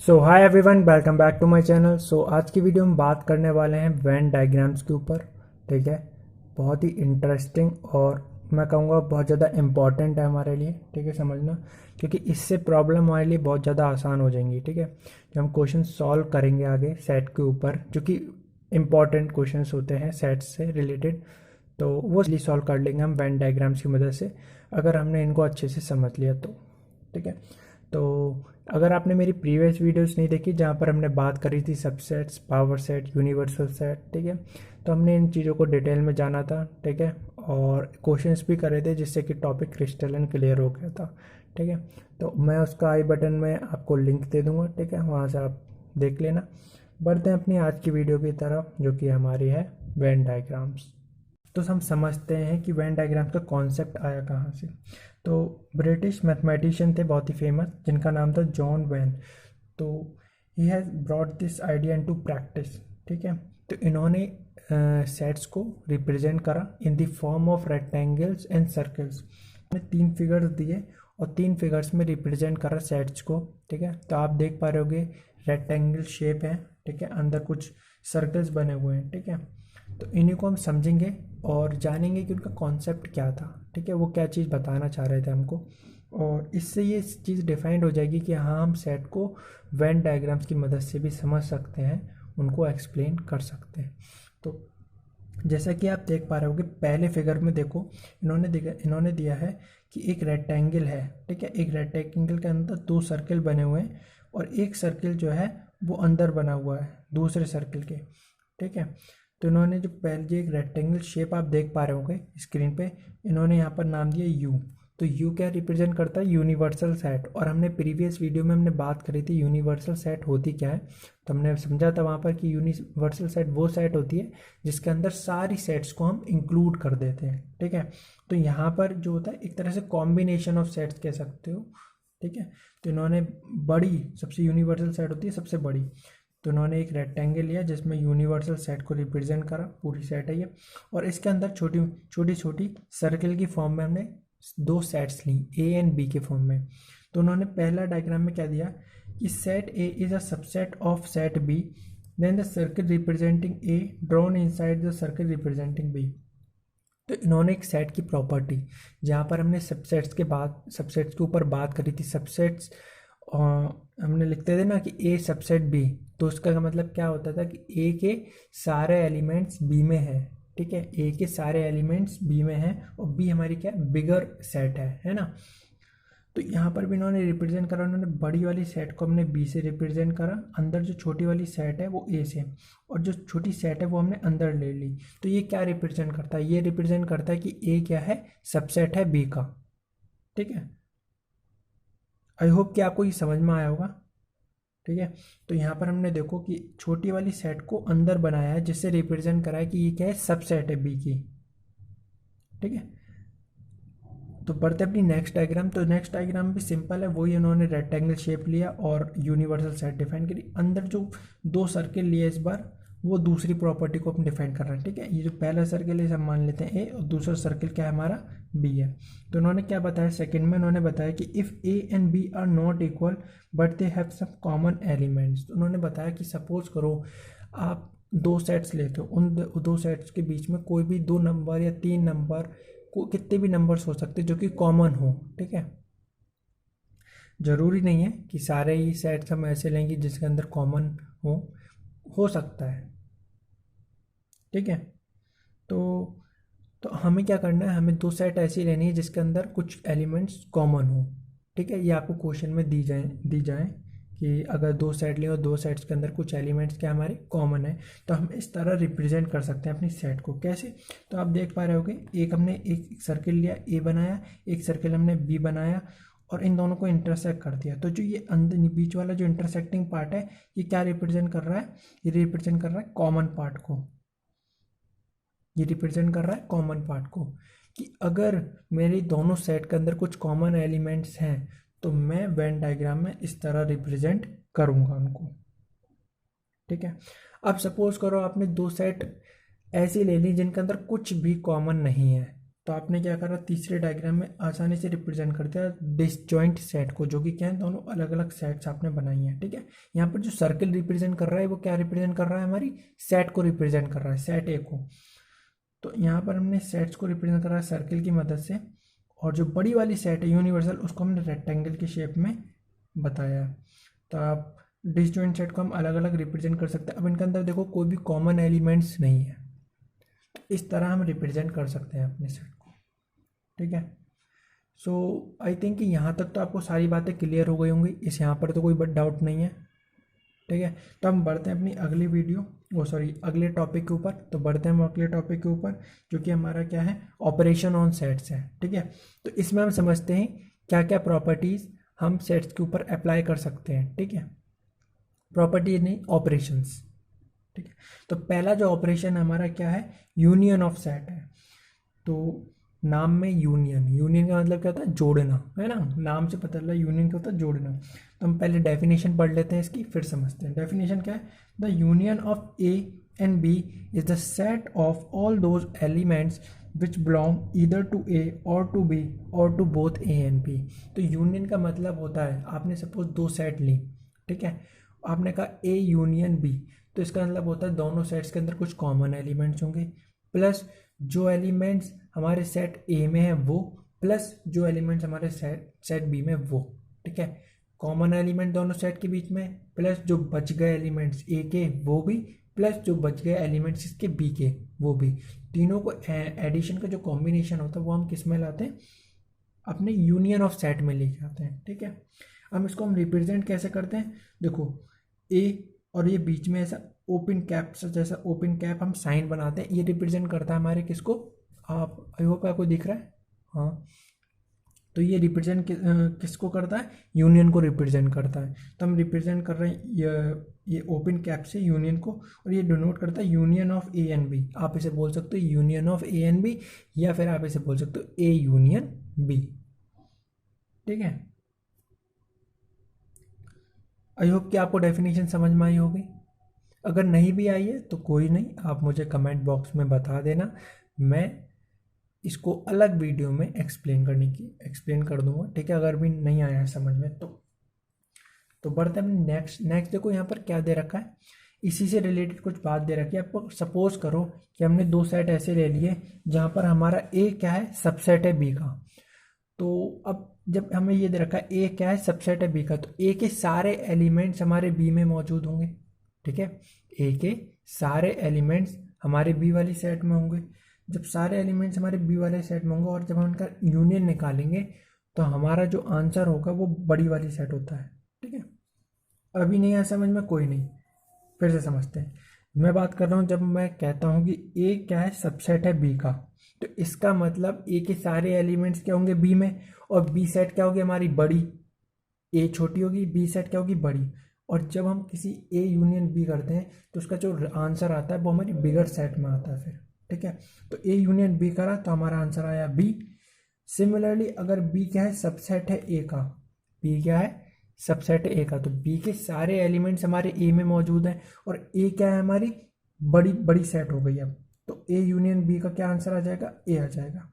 So hi everyone, welcome back to my channel. So आज की video में बात करने वाले हैं वेन डायग्राम्स के ऊपर। ठीक है, बहुत ही इंटरेस्टिंग और मैं कहूँगा बहुत ज़्यादा इम्पॉर्टेंट है हमारे लिए। ठीक है, समझना, क्योंकि इससे प्रॉब्लम हमारे लिए बहुत ज़्यादा आसान हो जाएंगी। ठीक है, जब हम क्वेश्चन सॉल्व करेंगे आगे सेट के ऊपर, जो कि इम्पॉर्टेंट क्वेश्चन होते हैं सेट से रिलेटेड, तो वो इसलिए सॉल्व कर लेंगे हम वेन डायग्राम्स की मदद से, अगर हमने इनको अच्छे से समझ लिया तो। ठीक है, तो अगर आपने मेरी प्रीवियस वीडियोस नहीं देखी जहाँ पर हमने बात करी थी subsets, power set, universal set, ठीक है, तो हमने इन चीज़ों को डिटेल में जाना था। ठीक है, और क्वेश्चंस भी करे थे जिससे कि टॉपिक क्रिस्टलन क्लियर हो गया था। ठीक है, तो मैं उसका आई बटन में आपको लिंक दे दूंगा। ठीक है, वहाँ से आप देख लेना। बढ़ते हैं अपनी आज की वीडियो की तरफ, जो कि हमारी है वेन डायग्राम्स। तो हम समझते हैं कि वेन डायग्राम का कॉन्सेप्ट आया कहाँ से। तो ब्रिटिश मैथमेटिशियन थे बहुत ही फेमस, जिनका नाम था जॉन वेन। तो he has brought this idea into practice. ठीक है, तो इन्होंने सेट्स को रिप्रेजेंट करा in the form of rectangles and circles. उन्होंने तीन फिगर्स दिए और तीन फिगर्स में रिप्रेजेंट करा सेट्स को। ठीक है, तो आप देख पा रहे होगे रेक्टेंगल शेप है। ठीक है, अंदर कुछ सर्कल्स बने हुए हैं। ठीक है, तो इन्हीं को हम समझेंगे और जानेंगे कि उनका कॉन्सेप्ट क्या था। ठीक है, वो क्या चीज़ बताना चाह रहे थे हमको, और इससे ये चीज़ डिफाइंड हो जाएगी कि हाँ, हम सेट को वेन डायग्राम्स की मदद से भी समझ सकते हैं, उनको एक्सप्लेन कर सकते हैं। तो जैसा कि आप देख पा रहे होगे पहले फिगर में देखो, इन्होंने दिया है कि एक रेक्टेंगल है। ठीक है, एक रेक्टेंगल के अंदर दो सर्कल बने हुए हैं और एक सर्कल जो है वो अंदर बना हुआ है दूसरे सर्कल के। ठीक है, तो इन्होंने जो पहले एक रेक्टेंगल शेप आप देख पा रहे होंगे स्क्रीन पे, इन्होंने यहाँ पर नाम दिया यू। तो यू क्या रिप्रेजेंट करता है? Universal set. और हमने प्रीवियस वीडियो में हमने बात करी थी यूनिवर्सल सेट होती क्या है, तो हमने समझा था वहाँ पर कि यूनिवर्सल सेट वो सेट होती है जिसके अंदर सारी सेट्स को हम इंक्लूड कर देते हैं। ठीक है, तो यहाँ पर जो होता है एक तरह से कॉम्बिनेशन ऑफ सेट्स कह सकते हो। ठीक है, तो इन्होंने बड़ी, सबसे यूनिवर्सल सेट होती है सबसे बड़ी, तो उन्होंने एक रेक्टेंगल लिया जिसमें यूनिवर्सल सेट को रिप्रेजेंट करा, पूरी सेट है ये, और इसके अंदर छोटी छोटी छोटी सर्कल की फॉर्म में हमने दो सेट्स ली, ए एंड बी के फॉर्म में। तो उन्होंने पहला डायग्राम में क्या दिया कि set A is a subset of set B, then the circle representing A drawn inside the circle representing B. तो इन्होंने एक सेट की प्रॉपर्टी, जहाँ पर हमने सबसेट्स के ऊपर बात करी थी, सबसेट्स हमने लिखते थे ना कि ए सबसेट बी, तो उसका मतलब क्या होता था कि ए के सारे एलिमेंट्स बी में है। ठीक है, ए के सारे एलिमेंट्स बी में हैं और बी हमारी क्या बिगर सेट है ना। तो यहाँ पर भी इन्होंने रिप्रेजेंट करा, उन्होंने बड़ी वाली सेट को हमने बी से रिप्रेजेंट करा, अंदर जो छोटी वाली सेट है वो ए से, और जो छोटी सेट है वो हमने अंदर ले ली। तो ये क्या रिप्रेजेंट करता है? ये रिप्रेजेंट करता है कि ए क्या है, सबसेट है बी का। ठीक है, आई होप कि आपको ये समझ में आया होगा। ठीक है, तो यहाँ पर हमने देखो कि छोटी वाली सेट को अंदर बनाया है जिससे रिप्रेजेंट करा है कि ये क्या है, सबसेट है बी की। ठीक है, तो बढ़ते अपनी नेक्स्ट डायग्राम। तो नेक्स्ट डायग्राम भी सिंपल है, वही उन्होंने रेक्टेंगल शेप लिया और यूनिवर्सल सेट डिफाइन करी। अंदर जो दो सर्किल लिए इस बार, वो दूसरी प्रॉपर्टी को अपन डिफाइन कर रहे हैं। ठीक है, ये जो पहला सर्किल है इसे हम मान लेते हैं ए, और दूसरा सर्किल क्या है हमारा, बी है। तो उन्होंने क्या बताया सेकंड में, उन्होंने बताया कि if A and B are not equal but they have some common elements. तो उन्होंने बताया कि सपोज करो आप दो सेट्स लेते हो, उन दो सेट्स के बीच में कोई भी दो नंबर या तीन नंबर को, कितने भी नंबर्स हो सकते हैं जो कि कॉमन हो। ठीक है, जरूरी नहीं है कि सारे ही सेट्स हम ऐसे लेंगे जिसके अंदर कॉमन हो सकता है। ठीक है, तो तो हमें क्या करना है, हमें दो सेट ऐसी लेनी है जिसके अंदर कुछ एलिमेंट्स कॉमन हो। ठीक है, ये आपको क्वेश्चन में दी जाए कि अगर दो सेट लें और दो सेट्स के अंदर कुछ एलिमेंट्स क्या हमारे कॉमन है, तो हम इस तरह रिप्रेजेंट कर सकते हैं अपनी सेट को। कैसे? तो आप देख पा रहे होगे, एक हमने एक सर्किल लिया ए बनाया, एक सर्किल हमने बी बनाया, और इन दोनों को इंटरसेक्ट कर दिया। तो जो ये अंदर बीच वाला जो इंटरसेक्टिंग पार्ट है, ये क्या रिप्रेजेंट कर रहा है? ये रिप्रेजेंट कर रहा है कॉमन पार्ट को। ये रिप्रेजेंट कर रहा है कॉमन पार्ट को, कि अगर मेरे दोनों सेट के अंदर कुछ कॉमन एलिमेंट्स हैं तो मैं वेन डायग्राम में इस तरह रिप्रेजेंट करूंगा उनको। ठीक है, अब सपोज करो आपने दो सेट ऐसी ले ली जिनके अंदर कुछ भी कॉमन नहीं है। तो आपने क्या करा, तीसरे डायग्राम में आसानी से रिप्रेजेंट कर दिया डिसजॉइंट सेट को, जो कि क्या है, दोनों अलग अलग सेट्स आपने बनाई हैं। ठीक है, यहाँ पर जो सर्कल रिप्रेजेंट कर रहा है वो क्या रिप्रेजेंट कर रहा है, हमारी सेट को रिप्रेजेंट कर रहा है, सेट ए को। तो यहाँ पर हमने सेट्स को रिप्रेजेंट करा सर्कल की मदद से, और जो बड़ी वाली सेट है यूनिवर्सल, उसको हमने रेक्टेंगल की शेप में बताया है। तो आप डिसजॉइंट सेट को हम अलग अलग रिप्रेजेंट कर सकते हैं। अब इनके अंदर देखो कोई भी कॉमन एलिमेंट्स नहीं है, इस तरह हम रिप्रेजेंट कर सकते हैं अपने सेट को। ठीक है, सो आई थिंक कि यहाँ तक तो आपको सारी बातें क्लियर हो गई होंगी, इस यहाँ पर तो कोई डाउट नहीं है। ठीक है, तो हम बढ़ते हैं अपनी अगली वीडियो, वो सॉरी अगले टॉपिक के ऊपर। तो बढ़ते हैं हम अगले टॉपिक के ऊपर, जो कि हमारा क्या है, ऑपरेशन ऑन सेट्स है। ठीक है, तो इसमें हम समझते हैं क्या क्या प्रॉपर्टीज़ हम सेट्स के ऊपर अप्लाई कर सकते हैं। ठीक है, प्रॉपर्टीज नहीं, ऑपरेशंस। ठीक है, तो पहला जो ऑपरेशन हमारा क्या है, यूनियन ऑफ सेट है। तो नाम में यूनियन, यूनियन का मतलब क्या होता है, जोड़ना, है ना, नाम से पता चला यूनियन क्या होता है, जोड़ना। तो हम पहले डेफिनेशन पढ़ लेते हैं इसकी, फिर समझते हैं। डेफिनेशन क्या है, the union of A and B is the set of all those elements which belong either to A or to B or to both A and B. तो यूनियन का मतलब होता है, आपने सपोज दो सेट ली, ठीक है, आपने कहा ए यूनियन बी, तो इसका मतलब होता है दोनों सेट्स के अंदर कुछ कॉमन एलिमेंट्स होंगे, प्लस जो एलिमेंट्स हमारे सेट ए में है वो, प्लस जो एलिमेंट्स हमारे सेट बी में वो। ठीक है, कॉमन एलिमेंट दोनों सेट के बीच में, प्लस जो बच गए एलिमेंट्स ए के वो भी, प्लस जो बच गए एलिमेंट्स इसके बी के वो भी। तीनों को एडिशन का जो कॉम्बिनेशन होता है वो हम किस में लाते हैं, अपने यूनियन ऑफ सेट में लेके आते हैं। ठीक है, अब इसको हम रिप्रेजेंट कैसे करते हैं, देखो ए और ये बीच में ऐसा ओपन कैप, जैसा ओपन कैप हम साइन बनाते हैं, ये रिप्रेजेंट करता है हमारे किसको, आप आई होप आपको दिख रहा है, हाँ। तो ये रिप्रेजेंट किसको करता है, यूनियन को रिप्रेजेंट करता है। तो हम रिप्रेजेंट कर रहे हैं ये ओपन कैप से यूनियन को, और ये डिनोट करता है union of A and B. आप इसे बोल सकते हो union of A and B, या फिर आप इसे बोल सकते हो ए यूनियन बी। ठीक है, आई होप कि आपको डेफिनेशन समझ में आई होगी। अगर नहीं भी आई है तो कोई नहीं, आप मुझे कमेंट बॉक्स में बता देना, मैं इसको अलग वीडियो में एक्सप्लेन कर दूंगा। ठीक है, अगर भी नहीं आया है समझ में तो बढ़ते हैं नेक्स्ट देखो यहाँ पर क्या दे रखा है, इसी से रिलेटेड कुछ बात दे रखी है आपको। सपोज करो कि हमने दो सेट ऐसे ले लिए जहाँ पर हमारा ए क्या है, सबसेट है बी का। तो अब जब हमें ये दे रखा है ए क्या है, सबसेट है बी का, तो ए के सारे एलिमेंट्स हमारे बी में मौजूद होंगे। ठीक है, ए के सारे एलिमेंट्स हमारे बी वाली सेट में होंगे। जब सारे एलिमेंट्स हमारे बी वाले सेट में होंगे और जब हम उनका यूनियन निकालेंगे तो हमारा जो आंसर होगा वो बड़ी वाली सेट होता है। ठीक है, अभी नहीं आया समझ में, कोई नहीं, फिर से समझते हैं। मैं बात कर रहा हूँ जब मैं कहता हूँ कि ए क्या है, सबसेट है बी का, तो इसका मतलब ए के सारे एलिमेंट्स क्या होंगे बी में, और बी सेट क्या होगी हमारी बड़ी, ए छोटी होगी, बी सेट क्या होगी बड़ी। और जब हम किसी ए यूनियन बी करते हैं तो उसका जो आंसर आता है वो हमारी बिगर सेट में आता है फिर। ठीक है, तो ए यूनियन बी करा तो हमारा आंसर आया बी। सिमिलरली अगर बी क्या है, सबसेट है ए का, बी क्या है, सबसेट ए का, तो बी के सारे एलिमेंट्स हमारे ए में मौजूद हैं, और ए क्या है हमारी बड़ी बड़ी सेट हो गई अब, तो ए यूनियन बी का क्या आंसर आ जाएगा, ए आ जाएगा।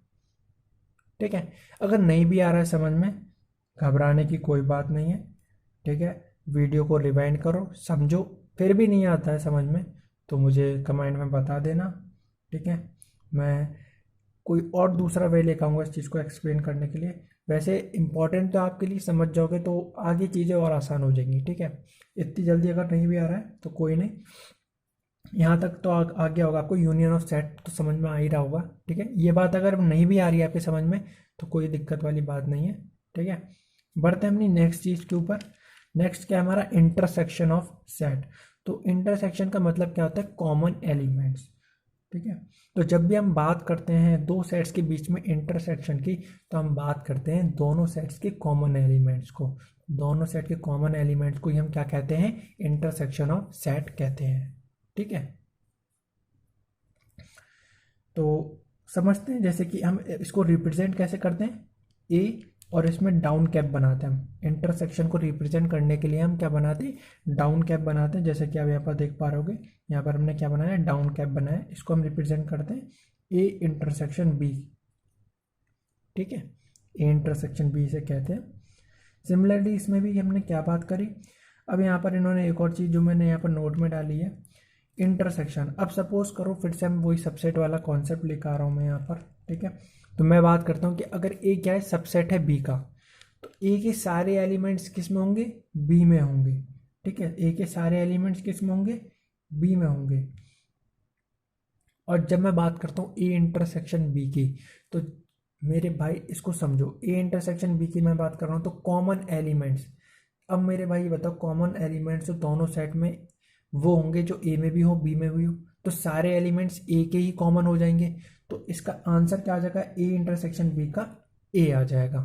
ठीक है, अगर नहीं भी आ रहा है समझ में, घबराने की कोई बात नहीं है। ठीक है, वीडियो को रिवाइंड करो, समझो, फिर भी नहीं आता है समझ में तो मुझे कमेंट में बता देना। ठीक है, मैं कोई और दूसरा वे लेकर आऊँगा इस चीज़ को एक्सप्लेन करने के लिए। वैसे इंपॉर्टेंट तो आपके लिए, समझ जाओगे तो आगे चीज़ें और आसान हो जाएंगी। ठीक है, इतनी जल्दी अगर नहीं भी आ रहा है तो कोई नहीं, यहाँ तक तो आ गया होगा आपको, यूनियन ऑफ सेट तो समझ में आ ही रहा होगा। ठीक है, ये बात अगर नहीं भी आ रही है आपके समझ में तो कोई दिक्कत वाली बात नहीं है। ठीक है, बढ़ते हैं अपनी नेक्स्ट चीज़ के ऊपर। नेक्स्ट क्या है हमारा, इंटरसेक्शन ऑफ सेट। तो इंटरसेक्शन का मतलब क्या होता है, कॉमन एलिमेंट्स। ठीक है, तो जब भी हम बात करते हैं दो सेट्स के बीच में इंटरसेक्शन की, तो हम बात करते हैं दोनों सेट्स के कॉमन एलिमेंट्स को। दोनों सेट के कॉमन एलिमेंट्स को ही हम क्या कहते हैं, इंटरसेक्शन ऑफ सेट कहते हैं। ठीक है, तो समझते हैं, जैसे कि हम इसको रिप्रेजेंट कैसे करते हैं, ए और इसमें डाउन कैप बनाते हैं हम। इंटरसेक्शन को रिप्रेजेंट करने के लिए हम क्या बनाते हैं, डाउन कैप बनाते हैं। जैसे कि आप यहाँ पर देख पा रहे होगे, यहाँ पर हमने क्या बनाया, डाउन कैप बनाया, इसको हम रिप्रेजेंट करते हैं ए इंटरसेक्शन बी। ठीक है, ए इंटरसेक्शन बी से कहते हैं। सिमिलरली इसमें भी हमने क्या बात करी, अब यहाँ पर इन्होंने एक और चीज़ जो मैंने यहाँ पर नोट में डाली है, इंटरसेक्शन। अब सपोज करो फिर से हम वही सबसेट वाला कॉन्सेप्ट लेकर आ रहा हूँ मैं यहाँ पर, ठीक है। तो मैं बात करता हूँ कि अगर ए क्या है, सबसेट है बी का, तो ए के सारे एलिमेंट्स किस में होंगे, बी में होंगे, ठीक है। ए के सारे एलिमेंट्स किस में होंगे, बी में होंगे। और जब मैं बात करता हूँ ए इंटरसेक्शन बी की, तो मेरे भाई इसको समझो, ए इंटरसेक्शन बी की मैं बात कर रहा हूँ तो कॉमन एलिमेंट्स। अब मेरे भाई बताओ, कॉमन एलिमेंट्स तो दोनों सेट में वो होंगे जो ए में भी हो बी में भी हो, तो सारे एलिमेंट्स ए के ही कॉमन हो जाएंगे। तो इसका आंसर क्या आ जाएगा, ए इंटरसेक्शन बी का ए आ जाएगा,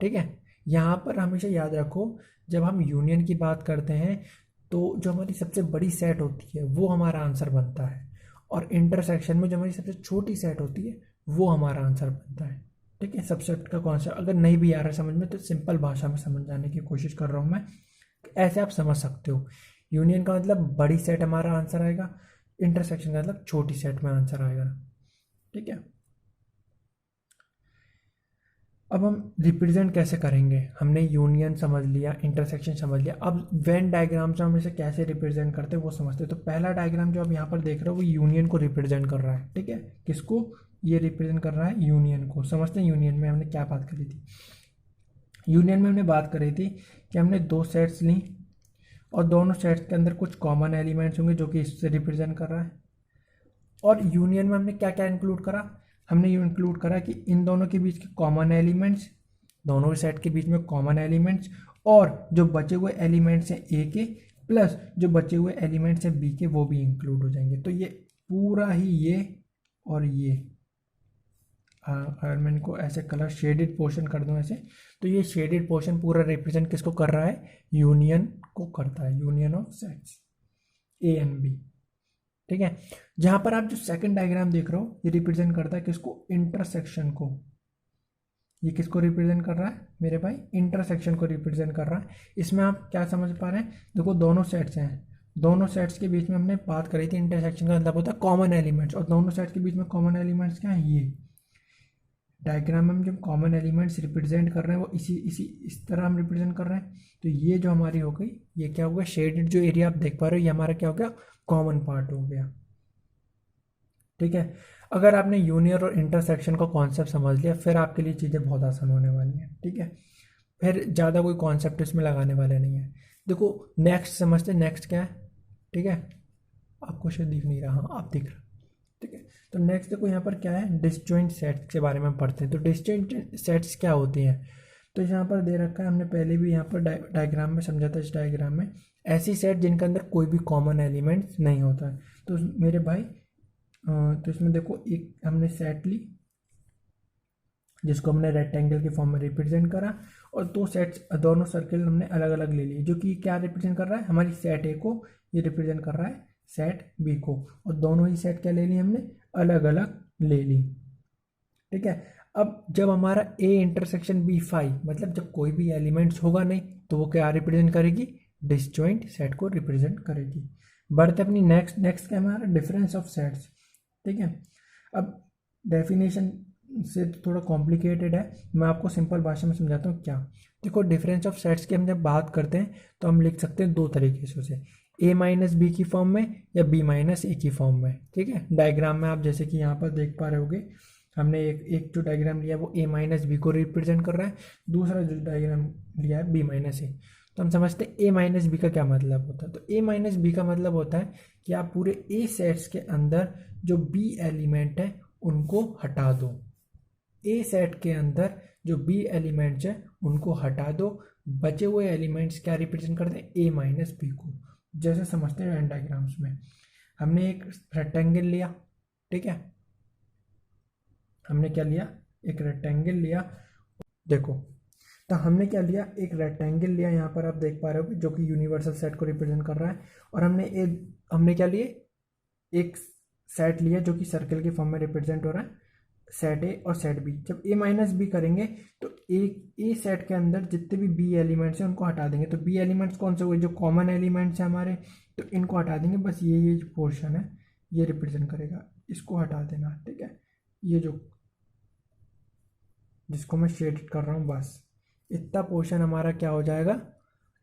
ठीक है। यहाँ पर हमेशा याद रखो, जब हम यूनियन की बात करते हैं तो जो हमारी सबसे बड़ी सेट होती है वो हमारा आंसर बनता है, और इंटरसेक्शन में जो हमारी सबसे छोटी सेट होती है वो हमारा आंसर बनता है, ठीक है। सबसेट का कॉन्सेप्ट अगर नहीं भी आ रहा है समझ में तो सिंपल भाषा में समझाने की कोशिश कर रहा हूँ मैं, ऐसे आप समझ सकते हो। यूनियन का मतलब बड़ी सेट हमारा आंसर आएगा, इंटरसेक्शन का मतलब छोटी सेट में आंसर आएगा, ठीक है। अब हम रिप्रेजेंट कैसे करेंगे, हमने यूनियन समझ लिया, इंटरसेक्शन समझ लिया, अब वेन डायग्राम से हम इसे कैसे रिप्रेजेंट करते हैं वो समझते हैं। तो पहला डायग्राम जो आप यहाँ पर देख रहे हो वो यूनियन को रिप्रेजेंट कर रहा है, ठीक है। किसको, ये रिप्रेजेंट कर रहा है यूनियन को। समझते हैं यूनियन में हमने क्या बात करी थी। यूनियन में हमने बात करी थी कि हमने दो सेट्स ली और दोनों सेट्स के अंदर कुछ कॉमन एलिमेंट्स होंगे जो कि इससे रिप्रेजेंट कर रहा है। और यूनियन में हमने क्या क्या इंक्लूड करा, हमने ये इंक्लूड करा कि इन दोनों के बीच के कॉमन एलिमेंट्स, दोनों सेट के बीच में कॉमन एलिमेंट्स, और जो बचे हुए एलिमेंट्स हैं ए के प्लस जो बचे हुए एलिमेंट्स हैं बी के वो भी इंक्लूड हो जाएंगे। तो ये पूरा ही ये और ये, अगर मैं इनको ऐसे कलर शेडेड पोर्शन कर दूं ऐसे, तो ये शेडेड पोर्शन पूरा रिप्रेजेंट किसको कर रहा है, यूनियन को करता है, union of sets A and B, ठीक है। जहां पर आप जो सेकंड डायग्राम देख रहे हो ये रिप्रेजेंट करता है किसको, इंटरसेक्शन को। ये किसको रिप्रेजेंट कर रहा है मेरे भाई, इंटरसेक्शन को रिप्रेजेंट कर रहा है। इसमें आप क्या समझ पा रहे हैं, देखो दोनों सेट्स हैं, दोनों सेट्स के बीच में हमने बात करी थी इंटरसेक्शन का मतलब होता है कॉमन एलिमेंट्स, और दोनों सेट्स के बीच में कॉमन एलिमेंट्स क्या है, ये डायग्राम में हम जब कॉमन एलिमेंट्स रिप्रेजेंट कर रहे हैं वो इसी इसी इस तरह हम रिप्रेजेंट कर रहे हैं। तो ये जो हमारी हो गई, ये क्या होगा, शेडेड जो एरिया आप देख पा रहे हो ये हमारा क्या हो गया, कॉमन पार्ट हो गया, ठीक है। अगर आपने यूनियन और इंटरसेक्शन का कॉन्सेप्ट समझ लिया फिर आपके लिए चीज़ें बहुत आसान होने वाली हैं, ठीक है। फिर ज़्यादा कोई कॉन्सेप्ट इसमें लगाने वाले नहीं है। देखो नेक्स्ट समझते, नेक्स्ट क्या है, ठीक है। आपको शायद दिख नहीं रहा, हाँ आप दिख रहा, ठीक है। तो नेक्स्ट देखो यहाँ पर क्या है, डिसजॉइंट सेट्स के बारे में पढ़ते हैं। तो डिसजॉइंट सेट्स क्या होती हैं, तो यहाँ पर दे रखा है, हमने पहले भी यहाँ पर डायग्राम में समझा था। इस डायग्राम में ऐसी सेट जिनके अंदर कोई भी कॉमन एलिमेंट्स नहीं होता है। तो मेरे भाई तो इसमें देखो एक हमने सेट ली जिसको हमने रेक्टेंगल के फॉर्म में रिप्रेजेंट करा, और दो सेट्स, दोनों सर्कल हमने अलग अलग ले लिए जो कि क्या रिप्रेजेंट कर रहा है, हमारी सेट ए को ये रिप्रेजेंट कर रहा है सेट बी को, और दोनों ही सेट क्या ले ली हमने, अलग अलग ले ली, ठीक है। अब जब हमारा ए इंटरसेक्शन बी फाई, मतलब जब कोई भी एलिमेंट्स होगा नहीं तो वो क्या रिप्रेजेंट करेगी, डिसजॉइंट सेट को रिप्रेजेंट करेगी। बढ़ते अपनी नेक्स्ट, नेक्स्ट क्या हमारा, डिफरेंस ऑफ सेट्स, ठीक है। अब डेफिनेशन से थोड़ा कॉम्प्लिकेटेड है, मैं आपको सिंपल भाषा में समझाता हूँ क्या। देखो डिफरेंस ऑफ सेट्स की हम जब बात करते हैं तो हम लिख सकते हैं दो तरीके से उसे, ए माइनस बी की फॉर्म में या बी माइनस ए की फॉर्म में, ठीक है। डायग्राम में आप जैसे कि यहाँ पर देख पा रहे होगे, हमने एक जो डायग्राम लिया वो ए माइनस बी को रिप्रेजेंट कर रहा है, दूसरा जो डायग्राम लिया है बी माइनस ए। तो हम समझते हैं ए माइनस बी का क्या मतलब होता है। तो ए माइनस बी का मतलब होता है कि आप पूरे ए सेट्स के अंदर जो बी एलिमेंट है उनको हटा दो, ए सेट के अंदर जो बी एलिमेंट्स हैं उनको हटा दो, बचे हुए एलिमेंट्स क्या रिप्रेजेंट करते हैं, ए माइनस बी को। जैसे समझते हैं वेन डायग्राम्स में, हमने एक रेक्टेंगल लिया, ठीक है, हमने क्या लिया, एक रेक्टेंगल लिया, देखो तो हमने क्या लिया, एक रेक्टेंगल लिया, यहाँ पर आप देख पा रहे हो जो कि यूनिवर्सल सेट को रिप्रेजेंट कर रहा है, और हमने क्या लिए, एक सेट लिया जो कि सर्कल के फॉर्म में रिप्रेजेंट हो रहा है, सेट ए और सेट बी। जब ए माइनस बी करेंगे तो ए सेट के अंदर जितने भी बी एलिमेंट्स हैं उनको हटा देंगे। तो बी एलिमेंट्स कौन से हुए, जो कॉमन एलिमेंट्स हैं हमारे, तो इनको हटा देंगे, बस ये जो पोर्शन है ये रिप्रेजेंट करेगा, इसको हटा देना, ठीक है। ये जो जिसको मैं शेडेड कर रहा हूँ, बस इतना पोर्शन हमारा क्या हो जाएगा,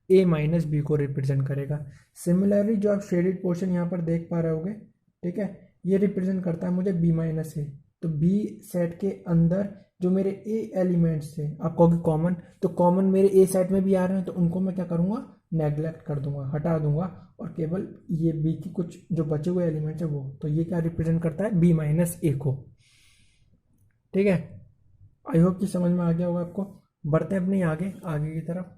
ए माइनस बी को रिप्रेजेंट करेगा। सिमिलरली जो आप शेडेड पोर्शन यहाँ पर देख पा रहे होगे, ठीक है, ये रिप्रेजेंट करता है मुझे बी माइनस ए। तो बी सेट के अंदर जो मेरे ए एलिमेंट्स थे, आप कहोगे कॉमन, तो कॉमन मेरे ए सेट में भी आ रहे हैं, तो उनको मैं क्या करूँगा, नेग्लेक्ट कर दूंगा, हटा दूंगा, और केवल ये बी की कुछ जो बचे हुए एलिमेंट्स है वो, तो ये क्या रिप्रेजेंट करता है, बी माइनस ए को। ठीक है, आई होप कि समझ में आ गया होगा आपको। बढ़ते हैं अपनी आगे आगे की तरफ।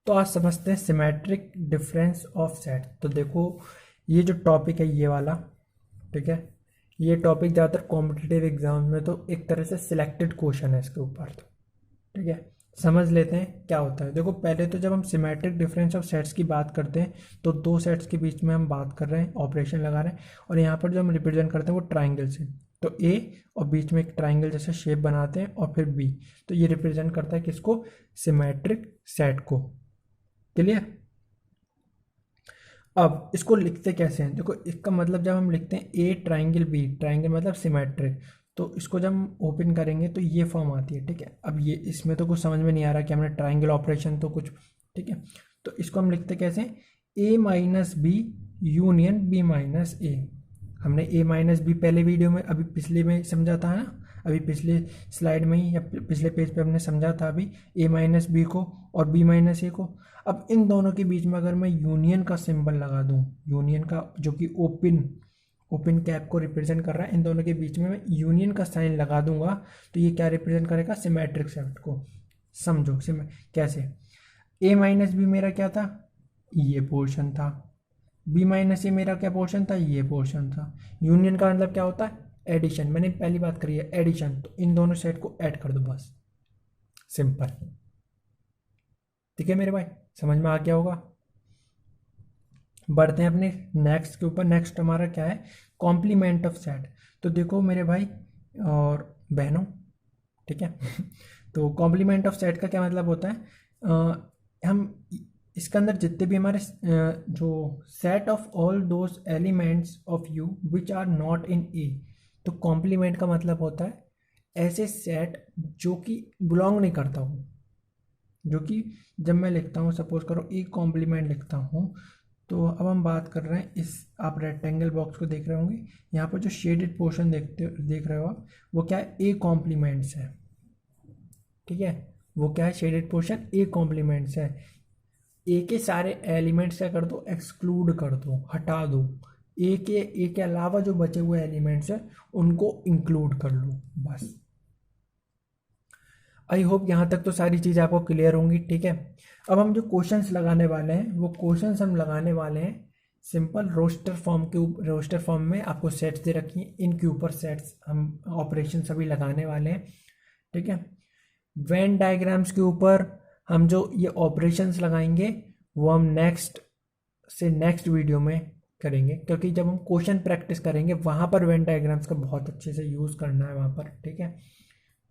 तो आज समझते हैं सिमेट्रिक डिफरेंस ऑफ सेट। तो देखो ये जो टॉपिक है ये वाला, ठीक है, ये टॉपिक ज़्यादातर कॉम्पिटिटिव एग्जाम में तो एक तरह से सिलेक्टेड क्वेश्चन है इसके ऊपर। तो ठीक है, समझ लेते हैं क्या होता है। देखो पहले तो जब हम सिमेट्रिक डिफरेंस ऑफ सेट्स की बात करते हैं तो दो सेट्स के बीच में हम बात कर रहे हैं, ऑपरेशन लगा रहे हैं, और यहाँ पर जो हम रिप्रेजेंट करते हैं वो ट्राइंगल से। तो ए और बीच में एक ट्राइंगल जैसा शेप बनाते हैं, और फिर बी, तो ये रिप्रेजेंट करता है किसको, सिमेट्रिक सेट को। क्लियर। अब इसको लिखते कैसे हैं, देखो इसका मतलब जब हम लिखते हैं ए ट्राइंगल बी, ट्राइंगल मतलब सिमेट्रिक, तो इसको जब हम ओपन करेंगे तो ये फॉर्म आती है। ठीक है, अब ये इसमें तो कुछ समझ में नहीं आ रहा कि हमने ट्राइंगल ऑपरेशन तो कुछ, ठीक है, तो इसको हम लिखते कैसे, A minus B union B minus A. हमने ए माइनस बी पहले वीडियो में, अभी पिछले में समझा था ना, अभी पिछले स्लाइड में ही या पिछले पेज पे हमने समझा था अभी, ए माइनस बी को और बी माइनस ए को। अब इन दोनों के बीच में अगर मैं यूनियन का सिंबल लगा दूं, यूनियन का जो कि ओपन कैप को रिप्रेजेंट कर रहा है, इन दोनों के बीच में मैं यूनियन का साइन लगा दूंगा, तो ये क्या रिप्रेजेंट करेगा, सिमेट्रिक सेट को। समझो कैसे, ए माइनस बी मेरा क्या था, ये पोर्शन था, बी माइनस ए मेरा क्या पोर्शन था, ये पोर्शन था। यूनियन का मतलब क्या होता है, एडिशन, मैंने पहली बात करी है एडिशन, तो इन दोनों सेट को ऐड कर दो बस, सिंपल। ठीक है मेरे भाई, समझ में आ गया होगा। बढ़ते हैं अपने नेक्स्ट के ऊपर। नेक्स्ट हमारा क्या है, कॉम्प्लीमेंट ऑफ सेट। तो देखो मेरे भाई और बहनों, ठीक है तो कॉम्प्लीमेंट ऑफ सेट का क्या मतलब होता है, हम इसके अंदर जितने भी हमारे जो set of all those elements of U which are not in A, तो कॉम्प्लीमेंट का मतलब होता है ऐसे सेट जो कि बिलोंग नहीं करता हूँ, जो कि जब मैं लिखता हूँ, सपोज करो ए कॉम्प्लीमेंट लिखता हूँ, तो अब हम बात कर रहे हैं इस, आप रेक्टेंगल बॉक्स को देख रहे होंगे, यहाँ पर जो शेडेड पोर्शन देख रहे हो आप, वो क्या है, ए कॉम्प्लीमेंट्स है। ठीक है, वो क्या है, शेडेड पोर्शन ए कॉम्प्लीमेंट्स है। ए के सारे एलिमेंट्स क्या कर दो, एक्सक्लूड कर दो, हटा दो। ए के अलावा जो बचे हुए एलिमेंट्स हैं उनको इंक्लूड कर लो, बस। आई होप यहाँ तक तो सारी चीज़ आपको क्लियर होंगी। ठीक है, अब हम जो क्वेश्चंस लगाने वाले हैं वो क्वेश्चंस हम लगाने वाले हैं सिंपल रोस्टर फॉर्म में आपको सेट्स दे रखी हैं, इनके ऊपर सेट्स हम ऑपरेशन सभी लगाने वाले हैं। ठीक है, वेन डायग्राम्स के ऊपर हम जो ये ऑपरेशंस लगाएंगे वो हम नेक्स्ट वीडियो में करेंगे, क्योंकि जब हम क्वेश्चन प्रैक्टिस करेंगे वहाँ पर वेन डायग्राम्स का बहुत अच्छे से यूज़ करना है वहाँ पर। ठीक है,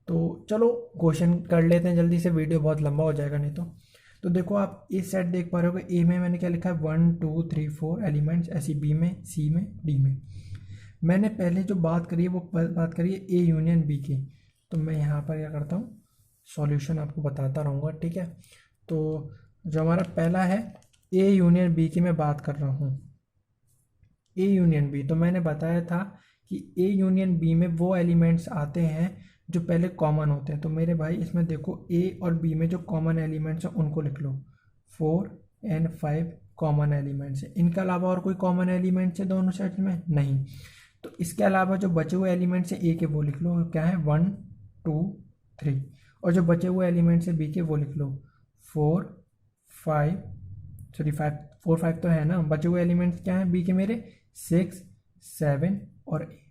तो चलो क्वेश्चन कर लेते हैं जल्दी से, वीडियो बहुत लंबा हो जाएगा नहीं तो देखो आप इस सेट देख पा रहे हो, ए में मैंने क्या लिखा है, 1 2 3 4 एलिमेंट्स, ऐसी बी में, सी में, डी में। मैंने पहले जो बात करी है वो बात करी है ए यूनियन बी की, तो मैं यहाँ पर क्या करता हूँ, सॉल्यूशन आपको बताता रहूँगा। ठीक है, तो जो हमारा पहला है ए यूनियन बी की मैं बात कर रहा हूँ, ए यूनियन बी, तो मैंने बताया था कि ए यूनियन बी में वो एलिमेंट्स आते हैं जो पहले कॉमन होते हैं। तो मेरे भाई इसमें देखो ए और बी में जो कॉमन एलिमेंट्स हैं उनको लिख लो, 4 एंड 5 कॉमन एलिमेंट्स हैं। इनके अलावा और कोई कॉमन एलिमेंट्स है दोनों सेट्स में, नहीं। तो इसके अलावा जो बचे हुए एलिमेंट्स हैं ए के वो लिख लो, क्या है, 1 2 3, और जो बचे हुए एलिमेंट्स हैं बी के वो लिख लो 4 5, सॉरी 4 5 तो है ना, बचे हुए एलिमेंट्स क्या हैं बी के मेरे, 6 7 और 8।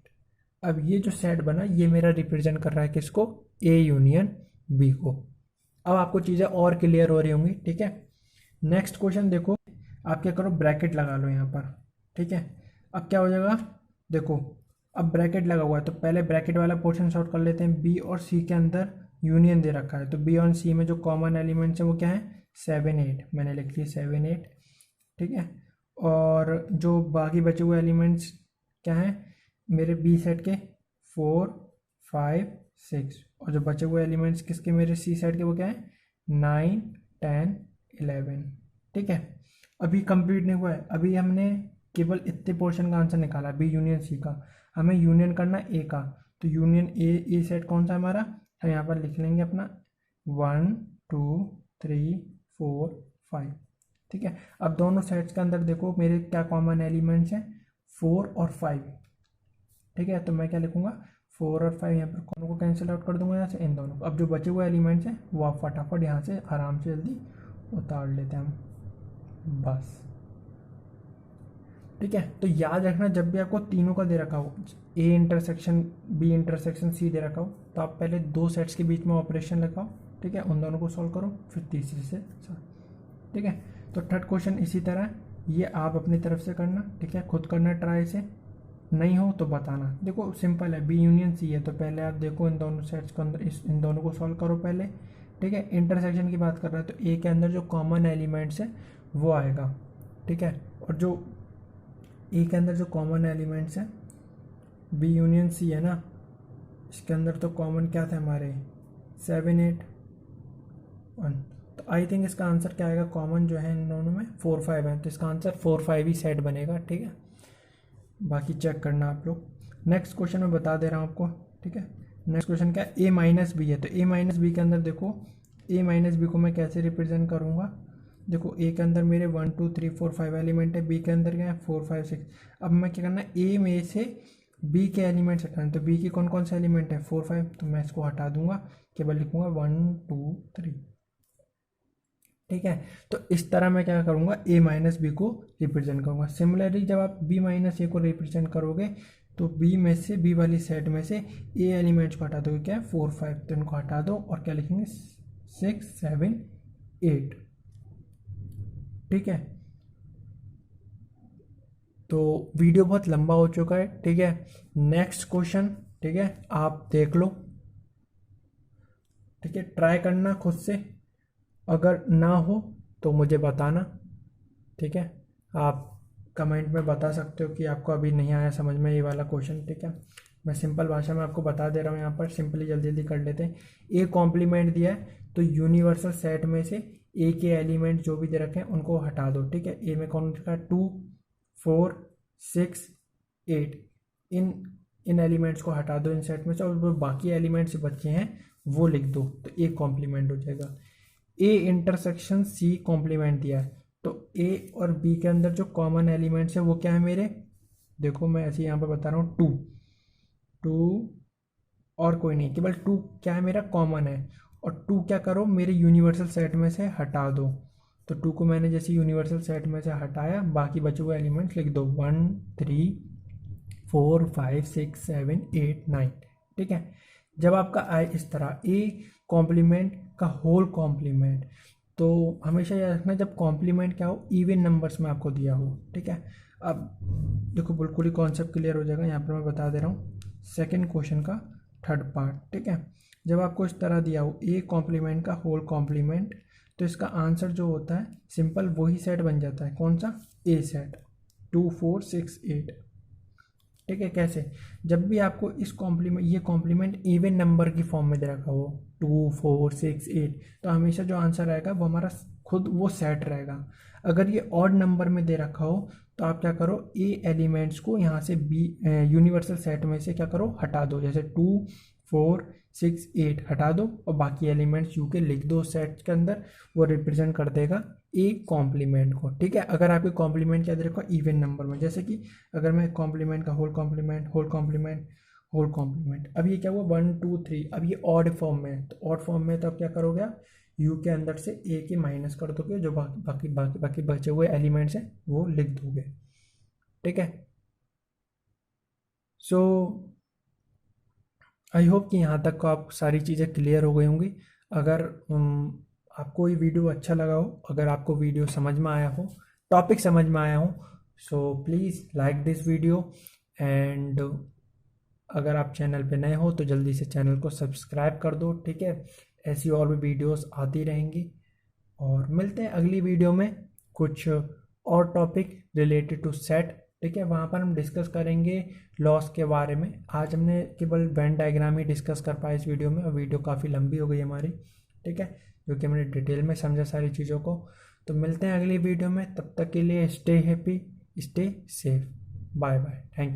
अब ये जो सेट बना ये मेरा रिप्रेजेंट कर रहा है किसको, ए यूनियन बी को। अब आपको चीज़ें और क्लियर हो रही होंगी। ठीक है, नेक्स्ट क्वेश्चन देखो, आप क्या करो, ब्रैकेट लगा लो यहाँ पर। ठीक है, अब क्या हो जाएगा, देखो अब ब्रैकेट लगा हुआ है तो पहले ब्रैकेट वाला पोर्शन सॉर्ट कर लेते हैं। बी और सी के अंदर यूनियन दे रखा है, तो बी और सी में जो कॉमन एलिमेंट्स है वो क्या है, 7 8, मैंने लिख दिया 7 8। ठीक है, और जो बाकी बचे हुए एलिमेंट्स क्या हैं मेरे बी सेट के, 4 5 6, और जो बचे हुए एलिमेंट्स किसके मेरे सी सेट के वो क्या है 9 10 11। ठीक है, अभी कंप्लीट नहीं हुआ है, अभी हमने केवल इतने पोर्शन का आंसर निकाला बी यूनियन सी का, हमें यूनियन करना ए का। तो यूनियन ए सेट कौन सा है हमारा, हम यहाँ पर लिख लेंगे अपना 1 2 3 4 5। ठीक है, अब दोनों सेट्स के अंदर देखो मेरे क्या कॉमन एलिमेंट्स हैं 4 और 5। ठीक है, तो मैं क्या लिखूंगा 4 और 5, यहाँ पर कौन को कैंसिल आउट कर दूंगा यहाँ से इन दोनों को। अब जो बचे हुए एलिमेंट्स हैं वो आप फटाफट यहाँ से आराम से जल्दी उतार लेते हैं हम बस। ठीक है, तो याद रखना जब भी आपको तीनों का दे रखा हो, A intersection B intersection C दे रखा हो, तो आप पहले दो सेट्स के बीच में ऑपरेशन लगाओ। ठीक है, उन दोनों को सॉल्व करो, फिर तीसरे से सॉल्व। ठीक है, तो थर्ड क्वेश्चन इसी तरह ये आप अपनी तरफ से करना। ठीक है, खुद करना ट्राई से, नहीं हो तो बताना। देखो सिंपल है, बी यूनियन सी है, तो पहले आप देखो इन दोनों सेट्स के अंदर इन दोनों को सॉल्व करो पहले। ठीक है, इंटरसेक्शन की बात कर रहे हैं तो ए के अंदर जो कॉमन एलिमेंट्स है वो आएगा। ठीक है, और जो ए के अंदर जो कॉमन एलिमेंट्स हैं बी यूनियन सी है ना, इसके अंदर तो कॉमन क्या था हमारे 7 8 1। तो आई थिंक इसका आंसर क्या आएगा, कॉमन जो है इन दोनों में 4 5 है, तो इसका आंसर 4 5 ही सेट बनेगा। ठीक है, बाकी चेक करना आप लोग। नेक्स्ट क्वेश्चन मैं बता दे रहा हूँ आपको। ठीक है, नेक्स्ट क्वेश्चन क्या है, ए माइनस बी है, तो ए माइनस बी के अंदर देखो ए माइनस बी को मैं कैसे रिप्रेजेंट करूँगा। देखो ए के अंदर मेरे 1 2 3 4 5 एलिमेंट है, बी के अंदर क्या है 4 5 6। अब मैं क्या करना है, ए में से बी के एलिमेंट्स हटाना, तो बी की कौन कौन से एलिमेंट है 4 5, तो मैं इसको हटा दूंगा, केवल लिखूंगा 1 2 3। ठीक है, तो इस तरह मैं क्या करूंगा ए माइनस बी को रिप्रेजेंट करूंगा। सिमिलरली जब आप बी माइनस ए को रिप्रेजेंट करोगे तो बी में से बी वाली सेट में से ए एलिमेंट्स को हटा दोगे, क्या है 4 5, तो इनको हटा दो और क्या लिखेंगे 6 7 8। ठीक है, तो वीडियो बहुत लंबा हो चुका है। ठीक है, नेक्स्ट क्वेश्चन, ठीक है आप देख लो। ठीक है, ट्राई करना खुद से, अगर ना हो तो मुझे बताना। ठीक है, आप कमेंट में बता सकते हो कि आपको अभी नहीं आया समझ में ये वाला क्वेश्चन। ठीक है, मैं सिंपल भाषा में आपको बता दे रहा हूँ, यहाँ पर सिंपली जल्दी जल्दी कर लेते हैं। ए कॉम्प्लीमेंट दिया है तो यूनिवर्सल सेट में से ए के एलिमेंट जो भी दे रखे हैं उनको हटा दो। ठीक है, ए में कौन सा 2 4 6 8, इन एलिमेंट्स को हटा दो इन सेट में से, और बाकी एलिमेंट्स बचे हैं वो लिख दो, तो ए कॉम्प्लीमेंट हो जाएगा। ए इंटरसेक्शन सी कॉम्प्लीमेंट दिया है, तो ए और बी के अंदर जो कॉमन एलिमेंट्स है वो क्या है मेरे, देखो मैं ऐसे यहाँ पर बता रहा हूँ 2 2 और कोई नहीं, केवल 2 क्या है मेरा कॉमन है, और 2 क्या करो मेरे यूनिवर्सल सेट में से हटा दो। तो 2 को मैंने जैसे यूनिवर्सल सेट में से हटाया, बाकी बचे हुए एलिमेंट्स लिख दो 1 3 4 5 6 7 8 9। ठीक है, जब आपका आए इस तरह ए कॉम्प्लीमेंट का होल कॉम्प्लीमेंट, तो हमेशा याद रखना जब कॉम्प्लीमेंट क्या हो इवन नंबर्स में आपको दिया हो। ठीक है, अब देखो बिल्कुल ही कॉन्सेप्ट क्लियर हो जाएगा, यहाँ पर मैं बता दे रहा हूँ सेकंड क्वेश्चन का थर्ड पार्ट। ठीक है, जब आपको इस तरह दिया हो ए कॉम्प्लीमेंट का होल कॉम्प्लीमेंट, तो इसका आंसर जो होता है सिंपल वही सेट बन जाता है, कौन सा ए सेट 2 4 6 8। ठीक है, कैसे, जब भी आपको इस कॉम्प्लीमेंट ये कॉम्प्लीमेंट इवन नंबर की फॉर्म में दे रखा हो 2 4 6 8, तो हमेशा जो आंसर आएगा वो हमारा खुद वो सेट रहेगा। अगर ये ऑड नंबर में दे रखा हो तो आप क्या करो ए एलिमेंट्स को यहाँ से बी यूनिवर्सल सेट में से क्या करो हटा दो, जैसे 2 4 6 8 हटा दो और बाकी एलिमेंट्स यू के लिख दो सेट के अंदर, वो रिप्रेजेंट कर देगा ए कॉम्प्लीमेंट को। ठीक है, अगर आपके कॉम्प्लीमेंट क्या दे रखा हो इवन नंबर में, जैसे कि अगर मैं कॉम्प्लीमेंट का whole complement whole complement whole complement, अब ये क्या हुआ 1 2 3, अब ये ऑड फॉर्म में है, तो ऑड फॉर्म में तो अब क्या करोगे आप यू के अंदर से ए के माइनस कर दोगे, जो बाकी बचे हुए एलिमेंट्स हैं वो लिख दोगे। ठीक है, सो आई होप कि यहाँ तक को आप सारी चीज़ें क्लियर हो गई होंगी। अगर आपको ये वीडियो अच्छा लगा हो, अगर आपको वीडियो समझ में आया हो, टॉपिक समझ में आया हो, so please like this video, and अगर आप चैनल पे नए हो तो जल्दी से चैनल को सब्सक्राइब कर दो। ठीक है, ऐसी और भी वीडियोस आती रहेंगी, और मिलते हैं अगली वीडियो में कुछ और टॉपिक रिलेटेड टू सेट। ठीक है। वहाँ पर हम डिस्कस करेंगे लॉस के बारे में। आज हमने केवल वेन डायग्राम ही डिस्कस कर पाए इस वीडियो में, और वीडियो काफ़ी लंबी हो गई हमारी, ठीक है, क्योंकि हमने डिटेल में समझा सारी चीज़ों को। तो मिलते हैं अगली वीडियो में, तब तक के लिए stay happy, stay safe, bye bye, thank you.